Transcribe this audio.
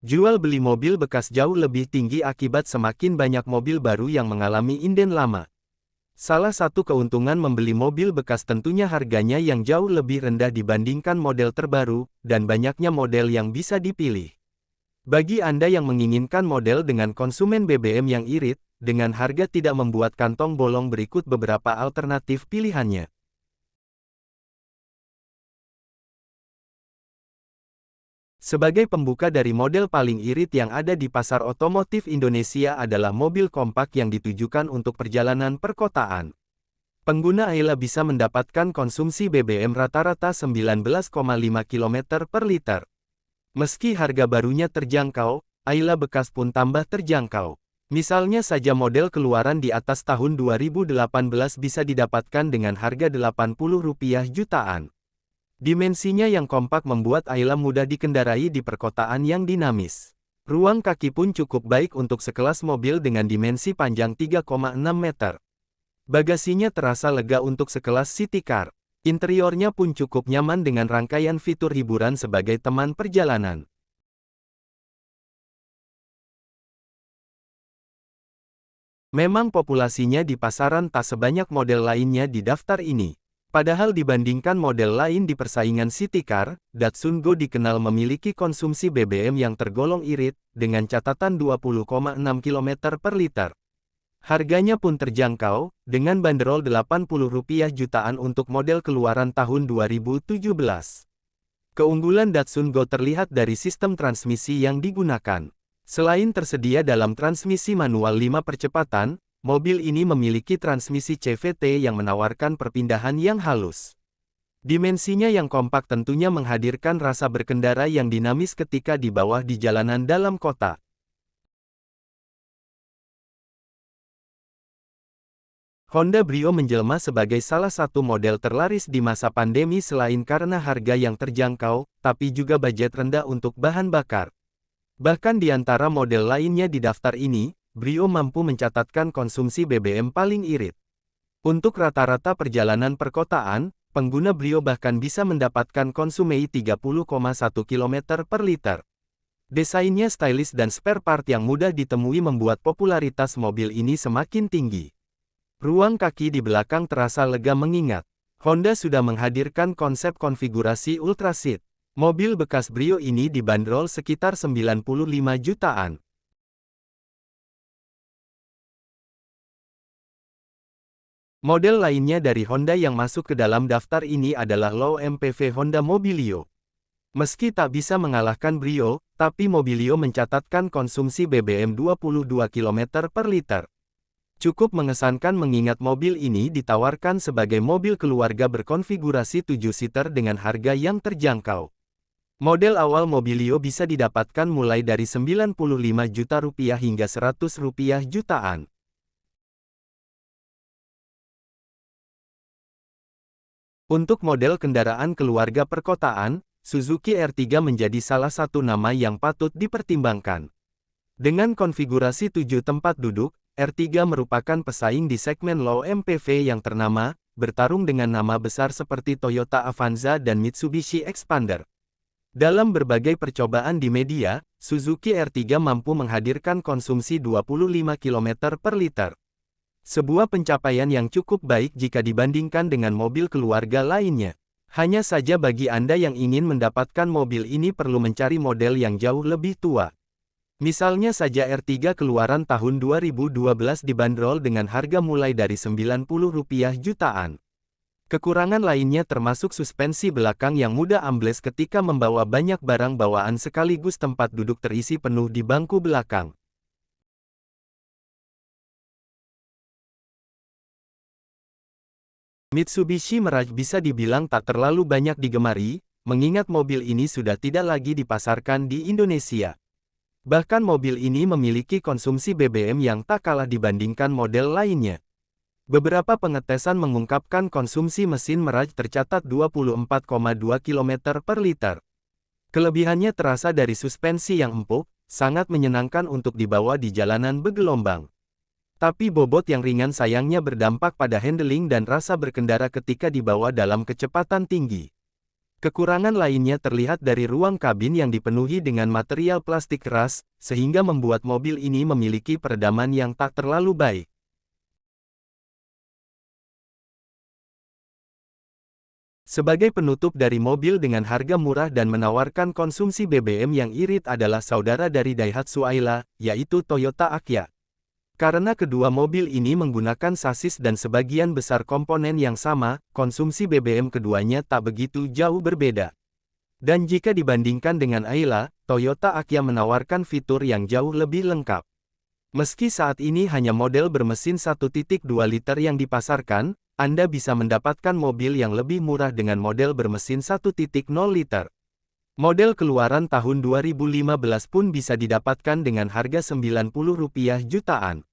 Jual beli mobil bekas jauh lebih tinggi akibat semakin banyak mobil baru yang mengalami inden lama. Salah satu keuntungan membeli mobil bekas tentunya harganya yang jauh lebih rendah dibandingkan model terbaru, dan banyaknya model yang bisa dipilih. Bagi Anda yang menginginkan model dengan konsumen BBM yang irit, dengan harga tidak membuat kantong bolong, berikut beberapa alternatif pilihannya. Sebagai pembuka dari model paling irit yang ada di pasar otomotif Indonesia adalah mobil kompak yang ditujukan untuk perjalanan perkotaan. Pengguna Ayla bisa mendapatkan konsumsi BBM rata-rata 19,5 km per liter. Meski harga barunya terjangkau, Ayla bekas pun tambah terjangkau. Misalnya saja model keluaran di atas tahun 2018 bisa didapatkan dengan harga Rp80 jutaan. Dimensinya yang kompak membuat Ayla mudah dikendarai di perkotaan yang dinamis. Ruang kaki pun cukup baik untuk sekelas mobil dengan dimensi panjang 3,6 meter. Bagasinya terasa lega untuk sekelas city car. Interiornya pun cukup nyaman dengan rangkaian fitur hiburan sebagai teman perjalanan. Memang populasinya di pasaran tak sebanyak model lainnya di daftar ini. Padahal dibandingkan model lain di persaingan city car, Datsun Go dikenal memiliki konsumsi BBM yang tergolong irit, dengan catatan 20,6 km per liter. Harganya pun terjangkau, dengan banderol Rp80 jutaan untuk model keluaran tahun 2017. Keunggulan Datsun Go terlihat dari sistem transmisi yang digunakan. Selain tersedia dalam transmisi manual 5 percepatan, mobil ini memiliki transmisi CVT yang menawarkan perpindahan yang halus. Dimensinya yang kompak tentunya menghadirkan rasa berkendara yang dinamis ketika di bawah di jalanan dalam kota. Honda Brio menjelma sebagai salah satu model terlaris di masa pandemi selain karena harga yang terjangkau, tapi juga budget rendah untuk bahan bakar. Bahkan di antara model lainnya di daftar ini, Brio mampu mencatatkan konsumsi BBM paling irit. Untuk rata-rata perjalanan perkotaan, pengguna Brio bahkan bisa mendapatkan konsumsi 30,1 km per liter. Desainnya stylish dan spare part yang mudah ditemui membuat popularitas mobil ini semakin tinggi. Ruang kaki di belakang terasa lega mengingat Honda sudah menghadirkan konsep konfigurasi Ultra Seat. Mobil bekas Brio ini dibanderol sekitar 95 jutaan. Model lainnya dari Honda yang masuk ke dalam daftar ini adalah Low MPV Honda Mobilio. Meski tak bisa mengalahkan Brio, tapi Mobilio mencatatkan konsumsi BBM 22 km per liter. Cukup mengesankan mengingat mobil ini ditawarkan sebagai mobil keluarga berkonfigurasi 7-seater dengan harga yang terjangkau. Model awal Mobilio bisa didapatkan mulai dari Rp95 juta hingga Rp100 jutaan. Untuk model kendaraan keluarga perkotaan, Suzuki R3 menjadi salah satu nama yang patut dipertimbangkan. Dengan konfigurasi 7 tempat duduk, R3 merupakan pesaing di segmen low MPV yang ternama, bertarung dengan nama besar seperti Toyota Avanza dan Mitsubishi Xpander. Dalam berbagai percobaan di media, Suzuki R3 mampu menghadirkan konsumsi 25 km per liter. Sebuah pencapaian yang cukup baik jika dibandingkan dengan mobil keluarga lainnya. Hanya saja bagi Anda yang ingin mendapatkan mobil ini perlu mencari model yang jauh lebih tua. Misalnya saja R3 keluaran tahun 2012 dibanderol dengan harga mulai dari Rp90 jutaan. Kekurangan lainnya termasuk suspensi belakang yang mudah ambles ketika membawa banyak barang bawaan sekaligus tempat duduk terisi penuh di bangku belakang. Mitsubishi Mirage bisa dibilang tak terlalu banyak digemari, mengingat mobil ini sudah tidak lagi dipasarkan di Indonesia. Bahkan mobil ini memiliki konsumsi BBM yang tak kalah dibandingkan model lainnya. Beberapa pengetesan mengungkapkan konsumsi mesin Mirage tercatat 24,2 km per liter. Kelebihannya terasa dari suspensi yang empuk, sangat menyenangkan untuk dibawa di jalanan bergelombang. Tapi bobot yang ringan sayangnya berdampak pada handling dan rasa berkendara ketika dibawa dalam kecepatan tinggi. Kekurangan lainnya terlihat dari ruang kabin yang dipenuhi dengan material plastik keras, sehingga membuat mobil ini memiliki peredaman yang tak terlalu baik. Sebagai penutup dari mobil dengan harga murah dan menawarkan konsumsi BBM yang irit adalah saudara dari Daihatsu Ayla, yaitu Toyota Agya. Karena kedua mobil ini menggunakan sasis dan sebagian besar komponen yang sama, konsumsi BBM keduanya tak begitu jauh berbeda. Dan jika dibandingkan dengan Ayla, Toyota Agya menawarkan fitur yang jauh lebih lengkap. Meski saat ini hanya model bermesin 1.2 liter yang dipasarkan, Anda bisa mendapatkan mobil yang lebih murah dengan model bermesin 1.0 liter. Model keluaran tahun 2015 pun bisa didapatkan dengan harga Rp90 jutaan.